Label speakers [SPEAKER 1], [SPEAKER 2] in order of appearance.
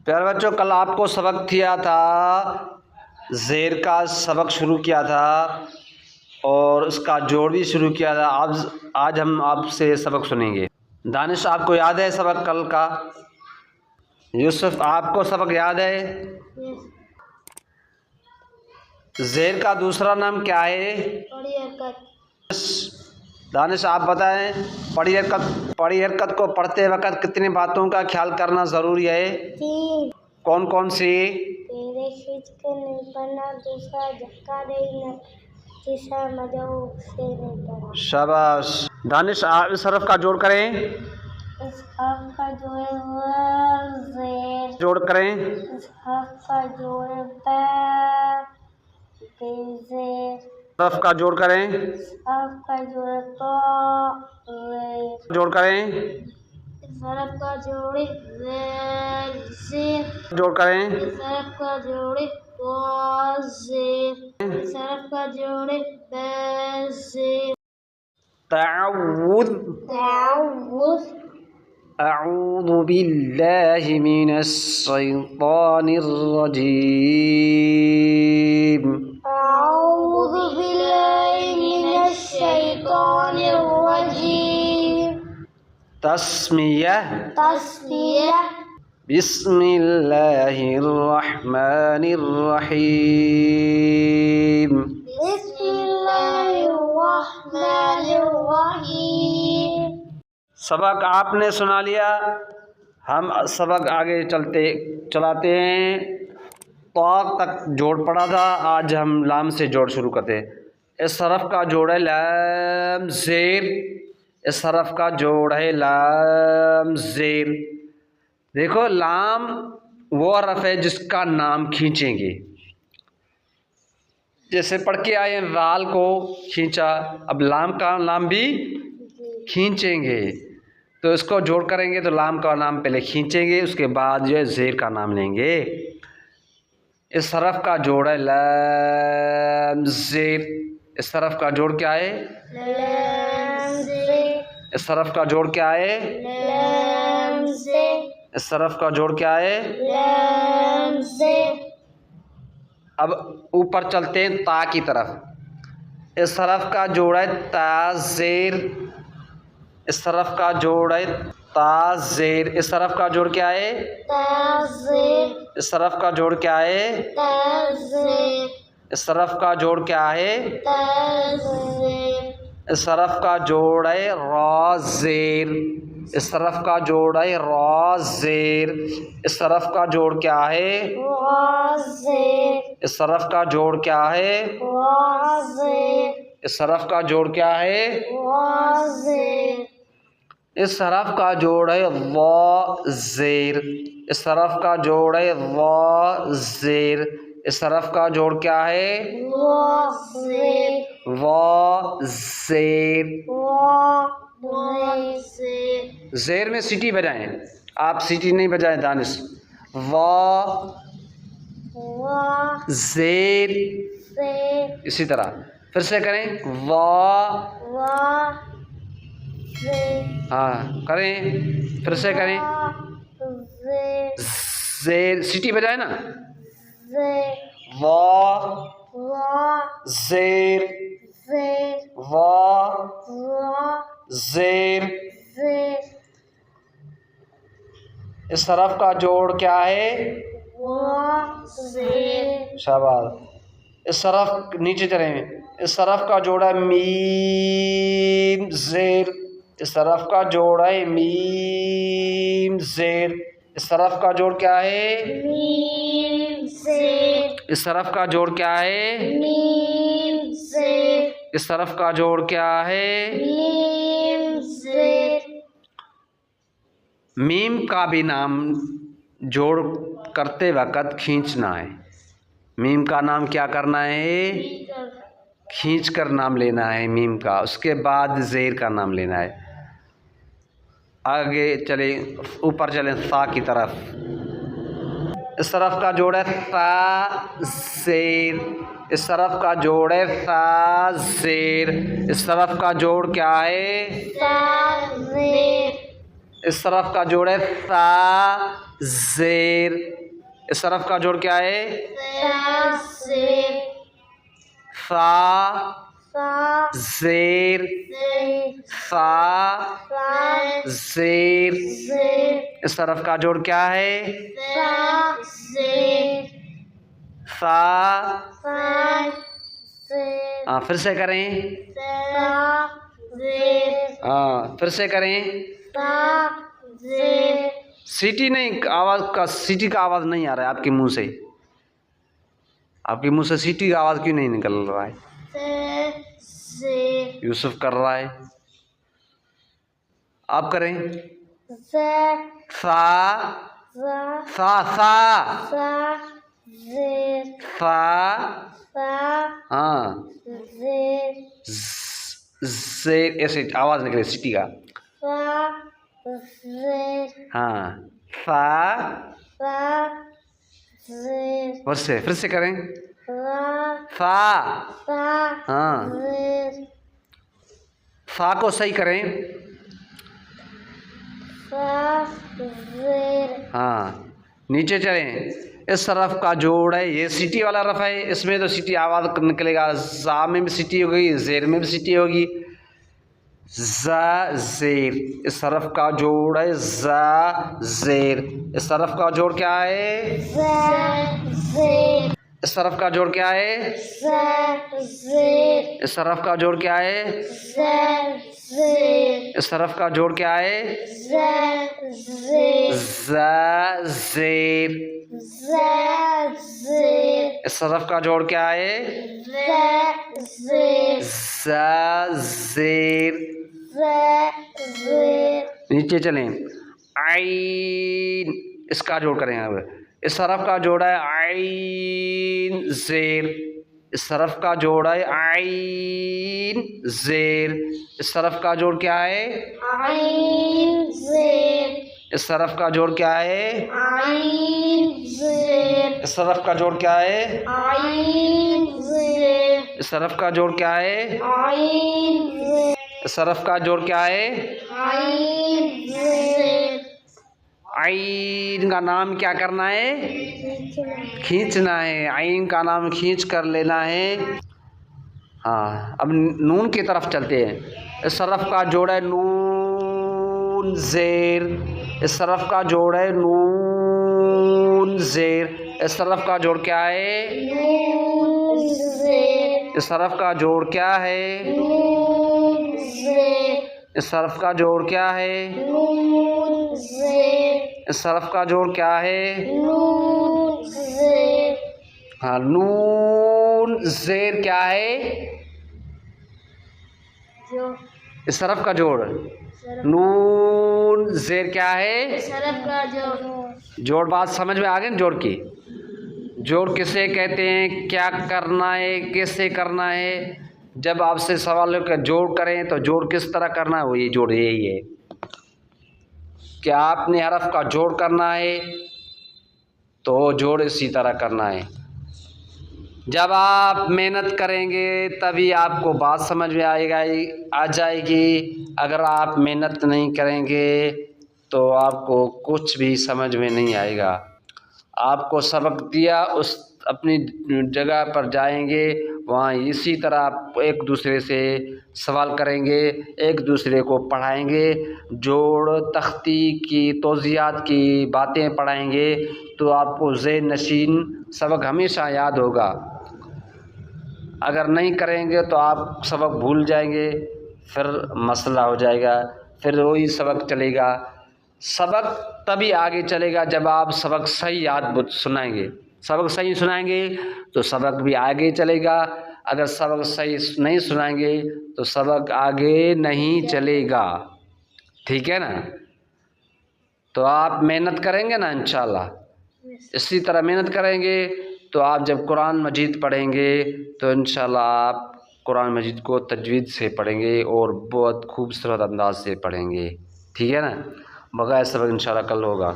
[SPEAKER 1] پیارے بچوں، کل آپ کو سبق کیا تھا، زیر کا سبق شروع کیا تھا اور اس کا جوڑ بھی شروع کیا تھا۔ آج ہم آپ سے سبق سنیں گے۔ دانش، آپ کو یاد ہے سبق کل کا؟ یوسف، آپ کو سبق یاد ہے؟ زیر کا دوسرا نام کیا ہے؟
[SPEAKER 2] بڑی حرکت۔
[SPEAKER 1] دانش، آپ بتائیں، پڑی حرکت کو پڑھتے وقت کتنی باتوں کا خیال کرنا ضروری ہے؟
[SPEAKER 2] 3۔
[SPEAKER 1] کون کون سی؟
[SPEAKER 2] پہلے کھینچ کر نہیں پڑھنا، دوسرا جھٹکا دینا، تیسرا مدعو سے نہیں پڑھنا۔
[SPEAKER 1] شاباش۔ دانش، آپ اس حرف کا جوڑ کریں۔
[SPEAKER 2] اس حرف کا جو ہے وہ زیر۔
[SPEAKER 1] جوڑ کریں۔
[SPEAKER 2] اس حرف کا جو ہے با، بے زیر۔
[SPEAKER 1] حرف کا جوڑ کریں۔
[SPEAKER 2] اس حرف کا جو ہے تو، زیر۔
[SPEAKER 1] جوڑ کریں۔
[SPEAKER 2] اس حرف کا جو ہے زیر، زیر۔
[SPEAKER 1] جوڑ کریں۔
[SPEAKER 2] اس حرف کا جو ہے تو، زیر۔ اس حرف کا جو ہے با، زیر۔
[SPEAKER 1] تعوذ۔
[SPEAKER 2] تعوذ۔
[SPEAKER 1] اعوذ باللہ من الشیطان الرجیم۔
[SPEAKER 2] اعوذ باللہ من الشیطان الرجیم۔
[SPEAKER 1] تسمیہ۔
[SPEAKER 2] تسمیہ۔
[SPEAKER 1] بسم اللہ الرحمن الرحیم۔
[SPEAKER 2] بسم اللہ الرحمن الرحیم۔
[SPEAKER 1] سبق آپ نے سنا لیا، ہم سبق آگے چلاتے ہیں۔ طا تک جوڑ پڑا تھا، آج ہم لام سے جوڑ شروع کرتے ہیں۔ اس حرف کا جوڑ ہے لام زیر۔ اس حرف کا جوڑ ہے لام زیر۔ دیکھو، لام وہ حرف ہے جس کا نام کھینچیں گے، جیسے پڑھ کے آئے رال کو کھینچا، اب لام کا نام بھی کھینچیں گے، تو اس کو جوڑ کریں گے تو لام کا نام پہلے کھینچیں گے، اس کے بعد جو ہے زیر کا نام لیں گے۔ اس حرف کا جوڑ ہے لام زیر۔ اس حرف کا جوڑ کیا ہے؟
[SPEAKER 2] لام زیر۔
[SPEAKER 1] اس حرف کا جوڑ کیا ہے؟
[SPEAKER 2] لام زیر۔
[SPEAKER 1] اس حرف کا جوڑ کیا ہے؟
[SPEAKER 2] لام زیر۔
[SPEAKER 1] اب اوپر چلتے ہیں تا کی طرف۔ اس حرف کا جوڑ ہے تا زیر۔ اس حرف کا جوڑ ہے تا زیر۔ اس حرف کا جوڑ کیا ہے؟
[SPEAKER 2] تا زیر۔
[SPEAKER 1] اس حرف کا جوڑ کیا ہے؟
[SPEAKER 2] تا زیر۔
[SPEAKER 1] اس حرف کا جوڑ کیا ہے؟
[SPEAKER 2] تا زیر۔
[SPEAKER 1] اس حرف کا جوڑ ہے را زیر۔ اس حرف کا جوڑ ہے را زیر۔ اس حرف کا جوڑ کیا ہے؟
[SPEAKER 2] را زیر۔
[SPEAKER 1] اس حرف کا جوڑ کیا ہے؟
[SPEAKER 2] را زیر۔
[SPEAKER 1] اس حرف کا جوڑ کیا ہے؟
[SPEAKER 2] را زیر۔
[SPEAKER 1] اس حرف کا جوڑ ہے وا زیر۔ اس حرف کا جوڑ ہے وا زیر۔ اس حرف کا جوڑ کیا ہے؟
[SPEAKER 2] وا زیر۔
[SPEAKER 1] وا زیر۔
[SPEAKER 2] وا زیر۔
[SPEAKER 1] زیر میں سیٹی بجائیں، آپ سیٹی نہیں بجائیں دانش۔ وا
[SPEAKER 2] وا
[SPEAKER 1] زیر،
[SPEAKER 2] زیر۔
[SPEAKER 1] اسی طرح پھر سے کریں، وا،
[SPEAKER 2] وا زیر۔
[SPEAKER 1] ہاں کریں، پھر سے کریں،
[SPEAKER 2] زیر۔
[SPEAKER 1] زیر، سیٹی بجائیں نا،
[SPEAKER 2] زیر۔
[SPEAKER 1] وا
[SPEAKER 2] وا
[SPEAKER 1] زیر،
[SPEAKER 2] زیر۔
[SPEAKER 1] وا
[SPEAKER 2] وا
[SPEAKER 1] زیر۔
[SPEAKER 2] زیر۔
[SPEAKER 1] اس حرف کا جوڑ کیا ہے؟
[SPEAKER 2] وا زیر۔
[SPEAKER 1] شاباش۔ اس حرف نیچے چلیں، اس حرف کا جوڑ ہے میم زیر۔ اس حرف کا جوڑ ہے میم زیر۔ اس حرف کا جوڑ کیا ہے؟
[SPEAKER 2] میم زیر۔
[SPEAKER 1] اس حرف کا جوڑ کیا ہے؟
[SPEAKER 2] میم زیر۔
[SPEAKER 1] اس حرف کا جوڑ کیا ہے؟
[SPEAKER 2] میم زیر۔
[SPEAKER 1] میم کا بھی نام جوڑ کرتے وقت کھینچنا ہے۔ میم کا نام کیا کرنا ہے؟ کھینچ کر نام لینا ہے میم کا، اس کے بعد زیر کا نام لینا ہے۔ آگے چلیں، اوپر چلیں سا کی طرف۔ اس حرف کا جوڑ ہے سا زیر۔ اس حرف کا جوڑ ہے سا زیر۔ اس حرف کا جوڑ کیا ہے؟
[SPEAKER 2] سا زیر۔
[SPEAKER 1] اس طرف کا جوڑ ہے سا زیر. اس حرف کا جوڑ کیا ہے؟
[SPEAKER 2] زیر
[SPEAKER 1] فا
[SPEAKER 2] فا
[SPEAKER 1] زیر فا زیر.
[SPEAKER 2] زیر
[SPEAKER 1] اس حرف کا جوڑ کیا ہے؟
[SPEAKER 2] فا زیر
[SPEAKER 1] فا.
[SPEAKER 2] فا زیر
[SPEAKER 1] ہاں پھر سے کریں.
[SPEAKER 2] فا زیر
[SPEAKER 1] ہاں پھر سے کریں.
[SPEAKER 2] فا زیر
[SPEAKER 1] سیٹی نہیں، آواز کا سیٹی کا آواز نہیں آ رہا ہے آپ کے منہ سے. آپ کے منہ سے سیٹی کا آواز کیوں نہیں نکل رہا ہے؟
[SPEAKER 2] زیر
[SPEAKER 1] یوسف کر رہا ہے. آپ کریں.
[SPEAKER 2] زیر
[SPEAKER 1] فا
[SPEAKER 2] فا
[SPEAKER 1] فا فا
[SPEAKER 2] فا زیر
[SPEAKER 1] فا.
[SPEAKER 2] فا
[SPEAKER 1] ہاں
[SPEAKER 2] زیر
[SPEAKER 1] زیر ایسے آواز نکلے سیٹی کا.
[SPEAKER 2] فا زیر
[SPEAKER 1] ہاں فا.
[SPEAKER 2] فا زیر
[SPEAKER 1] پھر سے کریں.
[SPEAKER 2] فا
[SPEAKER 1] فا.
[SPEAKER 2] فا
[SPEAKER 1] ہاں
[SPEAKER 2] زیر
[SPEAKER 1] فا کو صحیح کریں.
[SPEAKER 2] فا زیر
[SPEAKER 1] ہاں نیچے چلیں. اس حرف کا جوڑ ہے، یہ سیٹی والا حرف ہے، اس میں تو سیٹی آواز نکلے گا. زا میں بھی سیٹی ہوگی، زیر میں بھی سیٹی ہوگی. زا زیر. اس حرف کا جوڑ ہے زا زیر. اس حرف کا جوڑ کیا ہے؟
[SPEAKER 2] زیر
[SPEAKER 1] اس حرف کا جوڑ کیا ہے؟
[SPEAKER 2] زیر
[SPEAKER 1] اس حرف کا جوڑ کیا ہے؟
[SPEAKER 2] زیر
[SPEAKER 1] اس حرف کا جوڑ کیا ہے؟
[SPEAKER 2] زیر
[SPEAKER 1] زا زیر.
[SPEAKER 2] زیر
[SPEAKER 1] اس حرف کا جوڑ کیا ہے؟
[SPEAKER 2] زیر
[SPEAKER 1] زا زیر.
[SPEAKER 2] زیر
[SPEAKER 1] نیچے چلیں. عین. اس کا جوڑ کریں اب. اس حرف کا جوڑ ہے عین زیر. اس حرف کا جوڑ ہے عین زیر. اس حرف کا جوڑ کیا ہے؟
[SPEAKER 2] عین زیر
[SPEAKER 1] اس حرف کا جوڑ کیا ہے؟
[SPEAKER 2] عین زیر
[SPEAKER 1] اس حرف کا جوڑ کیا ہے؟
[SPEAKER 2] عین زیر
[SPEAKER 1] اس حرف کا جوڑ کیا ہے؟
[SPEAKER 2] عین زیر
[SPEAKER 1] اس حرف کا جوڑ کیا ہے؟
[SPEAKER 2] عین زیر
[SPEAKER 1] عین کا نام کیا کرنا ہے؟ کھینچنا ہے. عین کا نام کھینچ کر لینا ہے. ہاں اب نون کی طرف چلتے ہیں. اس حرف کا جوڑ ہے نون زیر. اس حرف کا جوڑ ہے نون زیر. اس حرف کا جوڑ کیا ہے؟
[SPEAKER 2] نون زیر
[SPEAKER 1] اس حرف کا جوڑ کیا ہے؟
[SPEAKER 2] نون زیر
[SPEAKER 1] اس حرف کا جوڑ کیا ہے؟
[SPEAKER 2] نون زیر
[SPEAKER 1] اس حرف کا جوڑ کیا ہے؟
[SPEAKER 2] نون زیر
[SPEAKER 1] ہاں نون زیر کیا ہے؟
[SPEAKER 2] جو
[SPEAKER 1] اس حرف کا جوڑ نون زیر کیا ہے؟
[SPEAKER 2] شرف کا جو
[SPEAKER 1] جوڑ بات سمجھ میں آ گئی نا؟ جوڑ کی جوڑ کسے کہتے ہیں، کیا کرنا ہے، کیسے کرنا ہے. جب آپ سے سوال ہو کہ جوڑ کریں تو جوڑ کس طرح کرنا ہے، وہ یہ جوڑ یہی ہے کہ آپ نے حرف کا جوڑ کرنا ہے تو جوڑ اسی طرح کرنا ہے. جب آپ محنت کریں گے تبھی آپ کو بات سمجھ میں آ جائے گی. اگر آپ محنت نہیں کریں گے تو آپ کو کچھ بھی سمجھ میں نہیں آئے گا. آپ کو سبق دیا، اس اپنی جگہ پر جائیں گے، وہاں اسی طرح آپ ایک دوسرے سے سوال کریں گے، ایک دوسرے کو پڑھائیں گے، جوڑ تختی کی توضیحات کی باتیں پڑھائیں گے تو آپ کو ذہن نشین سبق ہمیشہ یاد ہوگا. اگر نہیں کریں گے تو آپ سبق بھول جائیں گے، پھر مسئلہ ہو جائے گا، پھر وہی سبق چلے گا. سبق تبھی آگے چلے گا جب آپ سبق صحیح یاد سنائیں گے. سبق صحیح سنائیں گے تو سبق بھی آگے چلے گا. اگر سبق صحیح نہیں سنائیں گے تو سبق آگے نہیں چلے گا. ٹھیک ہے نا؟ تو آپ محنت کریں گے نا انشاءاللہ. اسی طرح محنت کریں گے تو آپ جب قرآن مجید پڑھیں گے تو انشاءاللہ آپ قرآن مجید کو تجوید سے پڑھیں گے اور بہت خوبصورت انداز سے پڑھیں گے. ٹھیک ہے نا؟ بقیہ سبق انشاءاللہ کل ہوگا.